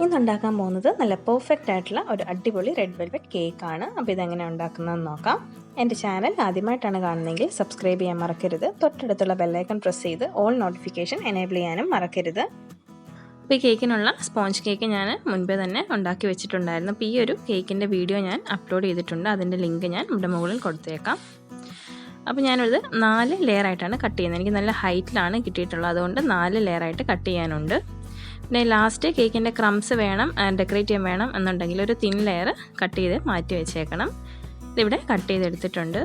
ഇന്ന് ഉണ്ടാക്കാൻ പോകുന്നത് നല്ല പെർഫെക്റ്റ് ആയിട്ടുള്ള ഒരു അടിപൊളി റെഡ് വെൽവെറ്റ് കേക്കാണ്. അപ്പോൾ ഇതെങ്ങനെ ഉണ്ടാക്കുന്നതെന്ന് നോക്കാം. എൻ്റെ ചാനൽ ആദ്യമായിട്ടാണ് കാണുന്നതെങ്കിൽ സബ്സ്ക്രൈബ് ചെയ്യാൻ മറക്കരുത്. തൊട്ടടുത്തുള്ള ബെല്ലൈക്കൺ പ്രസ് ചെയ്ത് ഓൾ നോട്ടിഫിക്കേഷൻ എനേബിൾ ചെയ്യാനും മറക്കരുത്. അപ്പോൾ ഈ കേക്കിനുള്ള സ്പോഞ്ച് കേക്ക് ഞാൻ മുൻപേ തന്നെ ഉണ്ടാക്കി വെച്ചിട്ടുണ്ടായിരുന്നു. അപ്പോൾ ഈ ഒരു കേക്കിൻ്റെ വീഡിയോ ഞാൻ അപ്ലോഡ് ചെയ്തിട്ടുണ്ട്. അതിൻ്റെ ലിങ്ക് ഞാൻ ഇവിടെ മുകളിൽ കൊടുത്തേക്കാം. അപ്പോൾ ഞാനത് 4 ലെയറായിട്ടാണ് കട്ട് ചെയ്യുന്നത്. എനിക്ക് നല്ല ഹൈറ്റിലാണ് കിട്ടിയിട്ടുള്ളത്, അതുകൊണ്ട് 4 ലെയറായിട്ട് കട്ട് ചെയ്യാനുണ്ട്. പിന്നെ ലാസ്റ്റ് കേക്കിൻ്റെ ക്രംസ് വേണം ഡെക്കറേറ്റ് ചെയ്യാൻ വേണം എന്നുണ്ടെങ്കിൽ ഒരു തിൻ ലെയർ കട്ട് ചെയ്ത് മാറ്റി വെച്ചേക്കണം. ഇതിവിടെ കട്ട് ചെയ്തെടുത്തിട്ടുണ്ട്.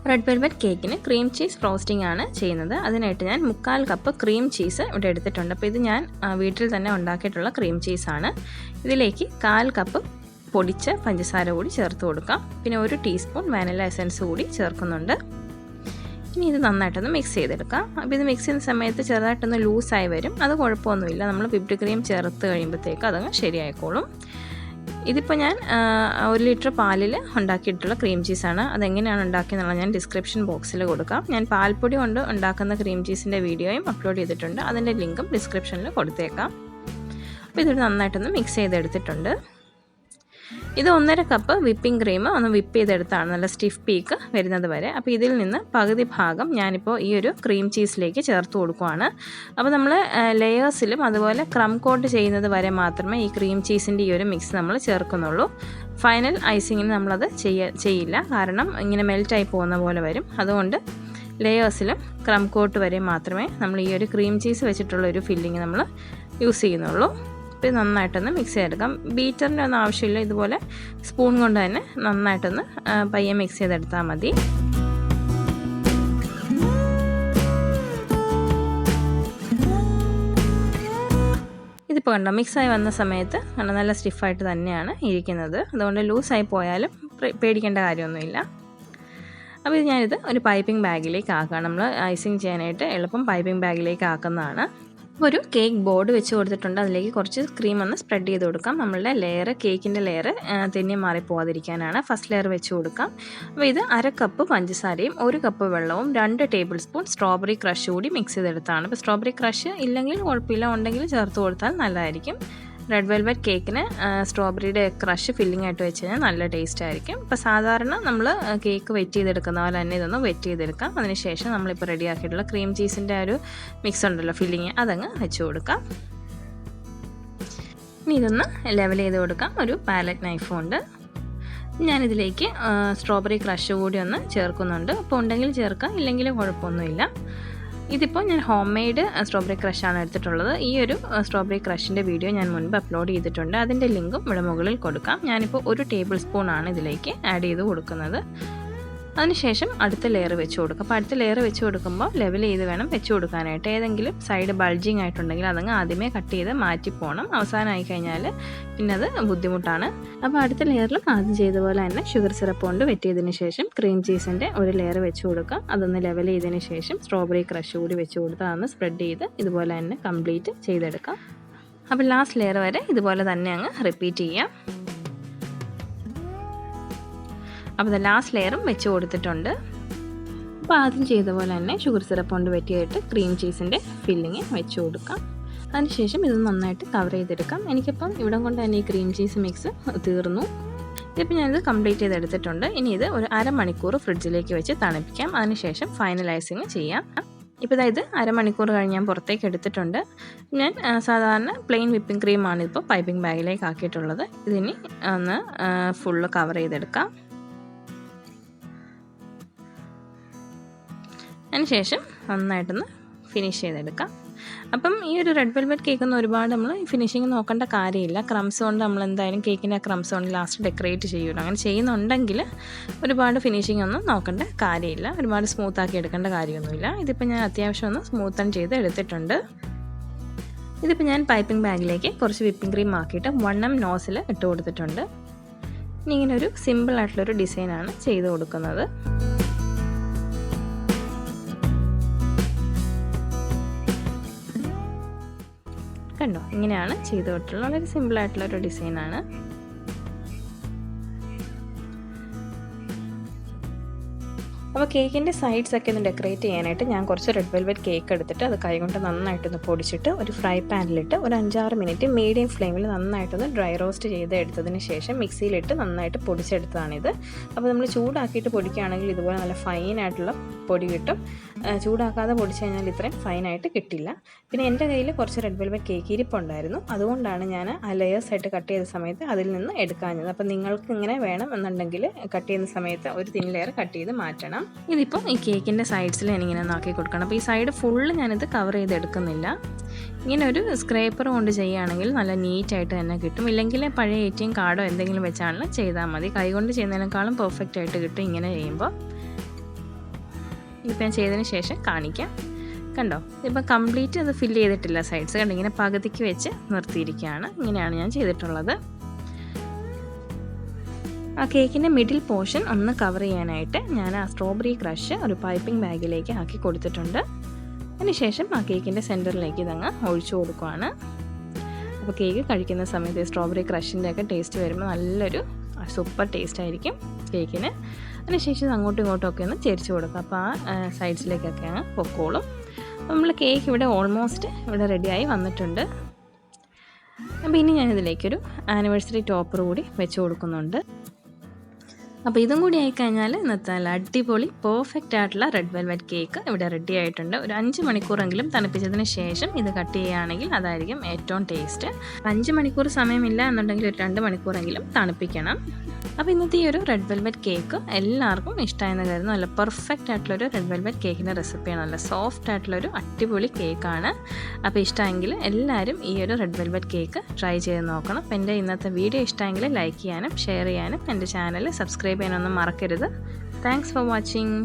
റെഡ് വെൽവെറ്റ് കേക്കിന് ക്രീം ചീസ് ഫ്രോസ്റ്റിംഗ് ആണ് ചെയ്യുന്നത്. അതിനായിട്ട് ഞാൻ 3/4 കപ്പ് ക്രീം ചീസ് ഇവിടെ എടുത്തിട്ടുണ്ട്. അപ്പോൾ ഇത് ഞാൻ വീട്ടിൽ തന്നെ ഉണ്ടാക്കിയിട്ടുള്ള ക്രീം ചീസാണ്. ഇതിലേക്ക് 1/4 കപ്പ് പൊടിച്ച പഞ്ചസാര കൂടി ചേർത്ത് കൊടുക്കാം. പിന്നെ 1 ടീസ്പൂൺ വാനില എസൻസ് കൂടി ചേർക്കുന്നുണ്ട്. ഇനി ഇത് നന്നായിട്ടൊന്ന് മിക്സ് ചെയ്തെടുക്കാം. അപ്പോൾ ഇത് മിക്സ് ചെയ്യുന്ന സമയത്ത് ചെറുതായിട്ടൊന്ന് ലൂസായി വരും. അത് കുഴപ്പമൊന്നുമില്ല, നമ്മൾ വിപ്ഡ് ക്രീം ചേർത്ത് കഴിയുമ്പോഴത്തേക്ക് അതങ്ങ് ശരിയായിക്കോളും. ഇതിപ്പോൾ ഞാൻ 1 ലിറ്റർ പാലിൽ ഉണ്ടാക്കിയിട്ടുള്ള ക്രീം ചീസാണ്. അതെങ്ങനെയാണ് ഉണ്ടാക്കിയെന്നുള്ളത് ഞാൻ ഡിസ്ക്രിപ്ഷൻ ബോക്സിൽ കൊടുക്കാം. ഞാൻ പാൽപ്പൊടി കൊണ്ട് ഉണ്ടാക്കുന്ന ക്രീം ചീസിൻ്റെ വീഡിയോയും അപ്ലോഡ് ചെയ്തിട്ടുണ്ട്. അതിൻ്റെ ലിങ്കും ഡിസ്ക്രിപ്ഷനിൽ കൊടുത്തേക്കാം. അപ്പോൾ ഇത് നന്നായിട്ടൊന്ന് മിക്സ് ചെയ്തെടുത്തിട്ടുണ്ട്. ഇത് 1.5 കപ്പ് വിപ്പിംഗ് ക്രീം ഒന്ന് വിപ്പ് ചെയ്തെടുത്താണ്, നല്ല സ്റ്റിഫ് പീക്ക് വരുന്നത് വരെ. അപ്പോൾ ഇതിൽ നിന്ന് പകുതി ഭാഗം ഞാനിപ്പോൾ ഈ ഒരു ക്രീം ചീസിലേക്ക് ചേർത്ത് കൊടുക്കുകയാണ്. അപ്പോൾ നമ്മൾ ലെയേഴ്സിലും അതുപോലെ ക്രം കോട്ട് ചെയ്യുന്നത് വരെ മാത്രമേ ഈ ക്രീം ചീസിൻ്റെ ഈ ഒരു മിക്സ് നമ്മൾ ചേർക്കുന്നുള്ളൂ. ഫൈനൽ ഐസിങ്ങിന് നമ്മളത് ചെയ്യില്ല, കാരണം ഇങ്ങനെ മെൽറ്റായി പോകുന്ന പോലെ വരും. അതുകൊണ്ട് ലെയേഴ്സിലും ക്രം കോട്ട് വരെ മാത്രമേ നമ്മൾ ഈ ഒരു ക്രീം ചീസ് വെച്ചിട്ടുള്ള ഒരു ഫില്ലിങ് നമ്മൾ യൂസ് ചെയ്യുന്നുള്ളൂ. ഇത് നന്നായിട്ടൊന്ന് മിക്സ് ചെയ്തെടുക്കാം. ബീറ്ററിൻ്റെ ഒന്നും ആവശ്യമില്ല, ഇതുപോലെ സ്പൂൺ കൊണ്ട് തന്നെ നന്നായിട്ടൊന്ന് പയ്യെ മിക്സ് ചെയ്തെടുത്താൽ മതി. ഇതിപ്പോൾ കണ്ടോ, മിക്സായി വന്ന സമയത്ത് നല്ല സ്റ്റിഫായിട്ട് തന്നെയാണ് ഇരിക്കുന്നത്. അതുകൊണ്ട് ലൂസായി പോയാലും പേടിക്കേണ്ട കാര്യമൊന്നുമില്ല. അപ്പോൾ ഞാനിത് ഒരു പൈപ്പിംഗ് ബാഗിലേക്ക് ആക്കുകയാണ്. നമ്മൾ ഐസിങ് ചെയ്യാനായിട്ട് എളുപ്പം പൈപ്പിംഗ് ബാഗിലേക്ക് ആക്കുന്നതാണ്. ഒരു കേക്ക് ബോർഡ് വെച്ച് കൊടുത്തിട്ടുണ്ട്. അതിലേക്ക് കുറച്ച് ക്രീം ഒന്ന് സ്പ്രെഡ് ചെയ്ത് കൊടുക്കാം. നമ്മളുടെ ലെയർ, കേക്കിൻ്റെ ലെയർ തെന്നി മാറിപ്പോവാതിരിക്കാനാണ്. ഫസ്റ്റ് ലെയർ വെച്ച് കൊടുക്കാം. അപ്പോൾ ഇത് 1/2 കപ്പ് പഞ്ചസാരയും 1 കപ്പ് വെള്ളവും 2 ടേബിൾ സ്പൂൺ സ്ട്രോബെറി ക്രഷ് കൂടി മിക്സ് ചെയ്തെടുത്താണ്. അപ്പോൾ സ്ട്രോബെറി ക്രഷ് ഇല്ലെങ്കിൽ കുഴപ്പമില്ല, ഉണ്ടെങ്കിൽ ചേർത്ത് കൊടുത്താൽ നല്ലതായിരിക്കും. റെഡ് വെൽവെറ്റ് കേക്കിന് സ്ട്രോബെറിയുടെ ക്രഷ് ഫില്ലിംഗ് ആയിട്ട് വെച്ച് കഴിഞ്ഞാൽ നല്ല ടേസ്റ്റ് ആയിരിക്കും. ഇപ്പോൾ സാധാരണ നമ്മൾ കേക്ക് വെറ്റ് ചെയ്തെടുക്കുന്ന പോലെ തന്നെ ഇതൊന്ന് വെറ്റ് ചെയ്തെടുക്കാം. അതിനുശേഷം നമ്മളിപ്പോൾ റെഡിയാക്കിയിട്ടുള്ള ക്രീം ചീസിൻ്റെ ഒരു മിക്സ് ഉണ്ടല്ലോ, ഫില്ലിങ്, അതങ്ങ് വെച്ച് കൊടുക്കാം. ഇനി ഇതൊന്ന് ലെവൽ ചെയ്ത് കൊടുക്കാം. ഒരു പാലറ്റ് നൈഫ് കൊണ്ട് ഞാനിതിലേക്ക് സ്ട്രോബെറി ക്രഷ് കൂടി ഒന്ന് ചേർക്കുന്നുണ്ട്. അപ്പോൾ ഉണ്ടെങ്കിൽ ചേർക്കാം, ഇല്ലെങ്കിൽ കുഴപ്പമൊന്നുമില്ല. ഇതിപ്പോൾ ഞാൻ ഹോം മെയ്ഡ് സ്ട്രോബെറി ക്രഷാണ് എടുത്തിട്ടുള്ളത്. ഈ ഒരു സ്ട്രോബെറി ക്രഷിൻ്റെ വീഡിയോ ഞാൻ മുൻപ് അപ്ലോഡ് ചെയ്തിട്ടുണ്ട്. അതിൻ്റെ ലിങ്കും ഇവിടെ മുകളിൽ കൊടുക്കാം. ഞാനിപ്പോൾ 1 ടേബിൾ സ്പൂണാണ് ഇതിലേക്ക് ആഡ് ചെയ്ത് കൊടുക്കുന്നത്. അതിനുശേഷം അടുത്ത ലെയർ വെച്ച് കൊടുക്കുക. അപ്പോൾ അടുത്ത ലെയർ വെച്ച് കൊടുക്കുമ്പോൾ ലെവൽ ചെയ്ത് വേണം വെച്ച് കൊടുക്കാനായിട്ട്. ഏതെങ്കിലും സൈഡ് ബൾജിങ് ആയിട്ടുണ്ടെങ്കിൽ അതങ്ങ് ആദ്യമേ കട്ട് ചെയ്ത് മാറ്റിപ്പോണം. അവസാനമായി കഴിഞ്ഞാൽ പിന്നെ അത് ബുദ്ധിമുട്ടാണ്. അപ്പോൾ അടുത്ത ലെയറിലും ആദ്യം ചെയ്ത പോലെ തന്നെ ഷുഗർ സിറപ്പ് കൊണ്ട് വെറ്റ് ചെയ്തതിന് ശേഷം ക്രീം ചീസിൻ്റെ ഒരു ലെയർ വെച്ച് കൊടുക്കുക. അതൊന്ന് ലെവൽ ചെയ്തതിന് ശേഷം സ്ട്രോബെറി ക്രഷ് കൂടി വെച്ച് കൊടുത്ത് അതൊന്ന് സ്പ്രെഡ് ചെയ്ത് ഇതുപോലെ തന്നെ കംപ്ലീറ്റ് ചെയ്തെടുക്കാം. അപ്പോൾ ലാസ്റ്റ് ലെയർ വരെ ഇതുപോലെ തന്നെ അങ്ങ് റിപ്പീറ്റ് ചെയ്യാം. അപ്പോൾ ഇത് ലാസ്റ്റ് ലെയറും വെച്ച് കൊടുത്തിട്ടുണ്ട്. അപ്പോൾ ആദ്യം ചെയ്ത പോലെ തന്നെ ഷുഗർ സിറപ്പ് കൊണ്ട് വെറ്റിയായിട്ട് ക്രീം ചീസിൻ്റെ ഫില്ലിങ് വെച്ച് കൊടുക്കാം. അതിനുശേഷം ഇത് നന്നായിട്ട് കവർ ചെയ്തെടുക്കാം. എനിക്കിപ്പം ഇവിടം കൊണ്ട് തന്നെ ഈ ക്രീം ചീസ് മിക്സ് തീർന്നു. ഇതിപ്പോൾ ഞാനിത് കംപ്ലീറ്റ് ചെയ്തെടുത്തിട്ടുണ്ട്. ഇനി ഇത് ഒരു 1/2 മണിക്കൂർ ഫ്രിഡ്ജിലേക്ക് വെച്ച് തണുപ്പിക്കാം. അതിനുശേഷം ഫൈനലൈസിങ് ചെയ്യാം. ഇപ്പോൾ ഇത് 1/2 മണിക്കൂർ കഴിഞ്ഞ് ഞാൻ പുറത്തേക്ക് എടുത്തിട്ടുണ്ട്. ഞാൻ സാധാരണ പ്ലെയിൻ വിപ്പിംഗ് ക്രീമാണ് ഇപ്പോൾ പൈപ്പിംഗ് ബാഗിലേക്ക് ആക്കിയിട്ടുള്ളത്. ഇതിനി ഒന്ന് ഫുള്ള് കവർ ചെയ്തെടുക്കാം. അതിനുശേഷം നന്നായിട്ടൊന്ന് ഫിനിഷ് ചെയ്തെടുക്കാം. അപ്പം ഈ ഒരു റെഡ് വെൽവെറ്റ് കേക്കൊന്നും ഒരുപാട് നമ്മൾ ഫിനിഷിങ് നോക്കേണ്ട കാര്യമില്ല. ക്രംസ് കൊണ്ട് നമ്മൾ എന്തായാലും കേക്കിൻ്റെ ക്രംസ് കൊണ്ട് ലാസ്റ്റ് ഡെക്കറേറ്റ് ചെയ്യുമല്ലോ. അങ്ങനെ ചെയ്യുന്നുണ്ടെങ്കിൽ ഒരുപാട് ഫിനിഷിംഗ് ഒന്നും നോക്കേണ്ട കാര്യമില്ല. ഒരുപാട് സ്മൂത്താക്കി എടുക്കേണ്ട കാര്യമൊന്നുമില്ല. ഇതിപ്പോൾ ഞാൻ അത്യാവശ്യം ഒന്ന് സ്മൂത്തൻ ചെയ്ത് എടുത്തിട്ടുണ്ട്. ഇതിപ്പോൾ ഞാൻ പൈപ്പിംഗ് ബാഗിലേക്ക് കുറച്ച് വിപ്പിംഗ് ക്രീം ആക്കിയിട്ട് 1M നോസിൽ ഇട്ട് കൊടുത്തിട്ടുണ്ട്. ഇനി ഇങ്ങനെ ഒരു സിമ്പിളായിട്ടുള്ളൊരു ഡിസൈനാണ് ചെയ്ത് കൊടുക്കുന്നത്. കണ്ടോ, ഇങ്ങനെയാണ് ചെയ്ത് കൊടുത്തിട്ടുള്ളത്. വളരെ സിമ്പിളായിട്ടുള്ളൊരു ഡിസൈനാണ്. അപ്പോൾ കേക്കിൻ്റെ സൈഡ്സൊക്കെ ഒന്ന് ഡെക്കറേറ്റ് ചെയ്യാനായിട്ട് ഞാൻ കുറച്ച് റെഡ് വെൽവെറ്റ് കേക്ക് എടുത്തിട്ട് അത് കൈകൊണ്ട് നന്നായിട്ടൊന്ന് പൊടിച്ചിട്ട് ഒരു ഫ്രൈ പാനിലിട്ട് ഒരു 5-6 മിനിറ്റ് മീഡിയം ഫ്ലെയിമിൽ നന്നായിട്ടൊന്ന് ഡ്രൈ റോസ്റ്റ് എടുത്തതിന് ശേഷം മിക്സിയിലിട്ട് നന്നായിട്ട് പൊടിച്ചെടുത്തതാണിത്. അപ്പോൾ നമ്മൾ ചൂടാക്കിയിട്ട് പൊടിക്കുകയാണെങ്കിൽ ഇതുപോലെ നല്ല ഫൈനായിട്ടുള്ള പൊടി കിട്ടും. ചൂടാക്കാതെ പൊടിച്ച് കഴിഞ്ഞാൽ ഇത്രയും ഫൈനായിട്ട് കിട്ടില്ല. പിന്നെ എൻ്റെ കയ്യിൽ കുറച്ച് റെഡ് വെൽവെറ്റ് കേക്ക് ഇരിപ്പുണ്ടായിരുന്നു, അതുകൊണ്ടാണ് ഞാൻ ആ ലെയേഴ്സായിട്ട് കട്ട് ചെയ്ത സമയത്ത് അതിൽ നിന്ന് എടുക്കാഞ്ഞത്. അപ്പോൾ നിങ്ങൾക്ക് ഇങ്ങനെ വേണം എന്നുണ്ടെങ്കിൽ കട്ട് ചെയ്യുന്ന സമയത്ത് ഒരു തിൻ ലെയർ കട്ട് ചെയ്ത് മാറ്റണം. ഇതിപ്പോൾ ഈ കേക്കിൻ്റെ സൈഡ്സിൽ ഞാനിങ്ങനെ നോക്കി കൊടുക്കണം. അപ്പോൾ ഈ സൈഡ് ഫുള്ള് ഞാനിത് കവർ ചെയ്തെടുക്കുന്നില്ല. ഇങ്ങനെ ഒരു സ്ക്രേപ്പർ കൊണ്ട് ചെയ്യുകയാണെങ്കിൽ നല്ല നീറ്റായിട്ട് തന്നെ കിട്ടും. ഇല്ലെങ്കിൽ പഴയ ATM കാർഡോ എന്തെങ്കിലും വെച്ചാണെങ്കിലും ചെയ്താൽ മതി. കൈകൊണ്ട് ചെയ്യുന്നതിനേക്കാളും പെർഫെക്റ്റ് ആയിട്ട് കിട്ടും ഇങ്ങനെ ചെയ്യുമ്പോൾ. ഇപ്പം ഞാൻ ചെയ്തതിന് ശേഷം കാണിക്കാം. കണ്ടോ, ഇപ്പം കംപ്ലീറ്റ് അത് ഫില്ല് ചെയ്തിട്ടില്ല സൈഡ്സ്. കണ്ടോ, ഇങ്ങനെ പകുതിക്ക് വെച്ച് നിർത്തിയിരിക്കുകയാണ്. ഇങ്ങനെയാണ് ഞാൻ ചെയ്തിട്ടുള്ളത്. ആ കേക്കിൻ്റെ മിഡിൽ പോർഷൻ ഒന്ന് കവർ ചെയ്യാനായിട്ട് ഞാൻ ആ സ്ട്രോബെറി ക്രഷ് ഒരു പൈപ്പിംഗ് ബാഗിലേക്ക് ആക്കി കൊടുത്തിട്ടുണ്ട്. അതിനുശേഷം ആ കേക്കിൻ്റെ സെൻറ്ററിലേക്ക് ഇതങ്ങ് ഒഴിച്ചു കൊടുക്കുകയാണ്. അപ്പോൾ കേക്ക് കഴിക്കുന്ന സമയത്ത് സ്ട്രോബെറി ക്രഷിൻ്റെ ഒക്കെ ടേസ്റ്റ് വരുമ്പോൾ നല്ലൊരു സൂപ്പർ ടേസ്റ്റ് ആയിരിക്കും കേക്കിന്. അതിനുശേഷം അങ്ങോട്ടും ഇങ്ങോട്ടും ഒക്കെ ഒന്ന് ചെരിച്ച് കൊടുക്കുക. അപ്പോൾ ആ സൈഡ്സിലേക്കൊക്കെ അങ്ങ് പൊക്കോളും. നമ്മൾ കേക്ക് ഇവിടെ ഓൾമോസ്റ്റ് ഇവിടെ റെഡിയായി വന്നിട്ടുണ്ട്. അപ്പോൾ ഇനി ഞാനിതിലേക്കൊരു ആനിവേഴ്സറി ടോപ്പർ കൂടി വെച്ച് കൊടുക്കുന്നുണ്ട്. അപ്പോൾ ഇതും കൂടി ആയിക്കഴിഞ്ഞാൽ ഇന്നത്തെ നല്ല അടിപൊളി പെർഫെക്റ്റ് ആയിട്ടുള്ള റെഡ് വെൽവെറ്റ് കേക്ക് ഇവിടെ റെഡി ആയിട്ടുണ്ട്. ഒരു 5 മണിക്കൂറെങ്കിലും തണുപ്പിച്ചതിന് ശേഷം ഇത് കട്ട് ചെയ്യുകയാണെങ്കിൽ അതായിരിക്കും ഏറ്റവും ടേസ്റ്റ്. 5 മണിക്കൂർ സമയമില്ല എന്നുണ്ടെങ്കിൽ ഒരു 2 മണിക്കൂറെങ്കിലും തണുപ്പിക്കണം. അപ്പോൾ ഇന്നത്തെ ഈ ഒരു റെഡ് വെൽവെറ്റ് കേക്ക് എല്ലാവർക്കും ഇഷ്ടമായെന്ന് കരുതുന്നു. നല്ല പെർഫെക്റ്റ് ആയിട്ടുള്ളൊരു റെഡ് വെൽവെറ്റ് കേക്കിൻ്റെ റെസിപ്പിയാണ്. നല്ല സോഫ്റ്റ് ആയിട്ടുള്ളൊരു അടിപൊളി കേക്കാണ്. അപ്പോൾ ഇഷ്ടമെങ്കിൽ എല്ലാവരും ഈ ഒരു റെഡ് വെൽവെറ്റ് കേക്ക് ട്രൈ ചെയ്ത് നോക്കണം. അപ്പോൾ എൻ്റെ ഇന്നത്തെ വീഡിയോ ഇഷ്ടമെങ്കിൽ ലൈക്ക് ചെയ്യാനും ഷെയർ ചെയ്യാനും എൻ്റെ ചാനൽ സബ്സ്ക്രൈബ് ചെയ്യാനൊന്നും മറക്കരുത്. Thanks for watching.